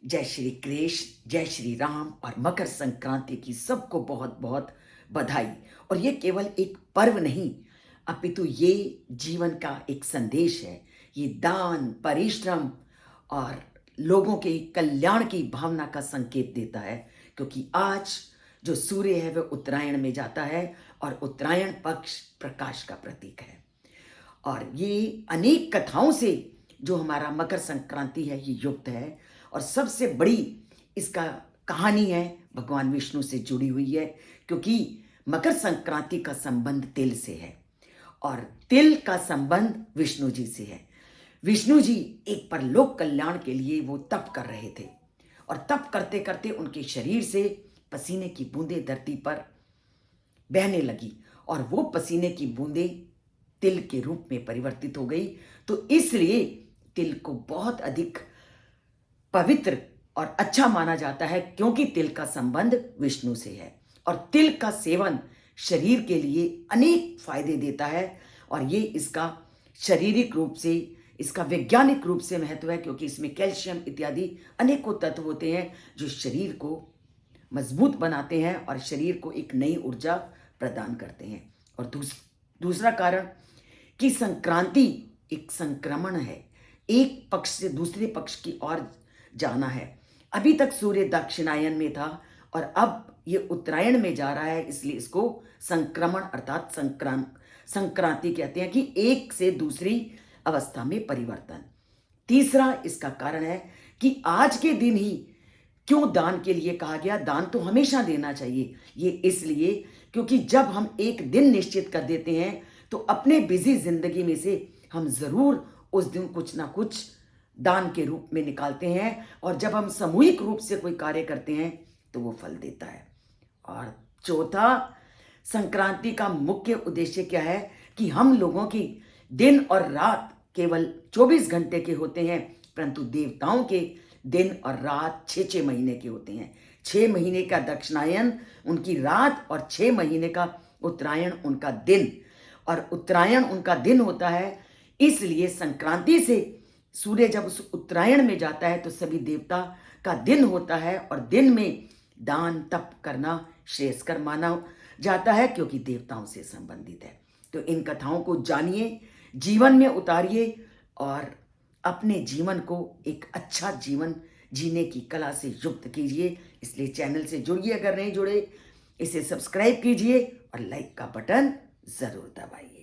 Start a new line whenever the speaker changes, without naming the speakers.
जय श्री कृष्ण, जय श्री राम और मकर संक्रांति की सबको बहुत बहुत बधाई। और ये केवल एक पर्व नहीं, अपितु ये जीवन का एक संदेश है। ये दान, परिश्रम और लोगों के कल्याण की भावना का संकेत देता है, क्योंकि आज जो सूर्य है वह उत्तरायण में जाता है और उत्तरायण पक्ष प्रकाश का प्रतीक है। और ये अनेक कथाओं से जो हमारा मकर संक्रांति है ये युक्त है। और सबसे बड़ी इसका कहानी है भगवान विष्णु से जुड़ी हुई है, क्योंकि मकर संक्रांति का संबंध तिल से है और तिल का संबंध विष्णु जी से है। विष्णु जी एक परलोक कल्याण के लिए वो तप कर रहे थे और तप करते करते उनके शरीर से पसीने की बूंदें धरती पर बहने लगी और वो पसीने की बूंदें तिल के रूप में परिवर्तित हो गई। तो इसलिए तिल को बहुत अधिक पवित्र और अच्छा माना जाता है, क्योंकि तिल का संबंध विष्णु से है। और तिल का सेवन शरीर के लिए अनेक फायदे देता है और ये इसका शारीरिक रूप से, इसका वैज्ञानिक रूप से महत्व है, क्योंकि इसमें कैल्शियम इत्यादि अनेकों तत्व होते हैं जो शरीर को मजबूत बनाते हैं और शरीर को एक नई ऊर्जा प्रदान करते हैं। और दूसरा कारण कि संक्रांति एक संक्रमण है, एक पक्ष से दूसरे पक्ष की ओर जाना है। अभी तक सूर्य दक्षिणायन में था और अब ये उत्तरायण में जा रहा है, इसलिए इसको संक्रमण अर्थात संक्रांति कहते हैं, कि एक से दूसरी अवस्था में परिवर्तन। तीसरा इसका कारण है कि आज के दिन ही क्यों दान के लिए कहा गया। दान तो हमेशा देना चाहिए, ये इसलिए क्योंकि जब हम एक दिन निश्चित कर देते हैं तो अपने बिजी जिंदगी में से हम जरूर उस दिन कुछ ना कुछ दान के रूप में निकालते हैं, और जब हम सामूहिक रूप से कोई कार्य करते हैं तो वो फल देता है। और चौथा, संक्रांति का मुख्य उद्देश्य क्या है कि हम लोगों की दिन और रात केवल 24 घंटे के होते हैं, परंतु देवताओं के दिन और रात 6-6 महीने के होते हैं। 6 महीने का दक्षिणायन उनकी रात और 6 महीने का उत्तरायण उनका दिन, और उत्तरायण उनका दिन होता है। इसलिए संक्रांति से सूर्य जब उस उत्तरायण में जाता है तो सभी देवता का दिन होता है, और दिन में दान तप करना श्रेयस्कर माना जाता है, क्योंकि देवताओं से संबंधित है। तो इन कथाओं को जानिए, जीवन में उतारिए और अपने जीवन को एक अच्छा जीवन जीने की कला से युक्त कीजिए। इसलिए चैनल से जुड़िए, अगर नहीं जुड़े इसे सब्सक्राइब कीजिए और लाइक का बटन जरूर दबाइए।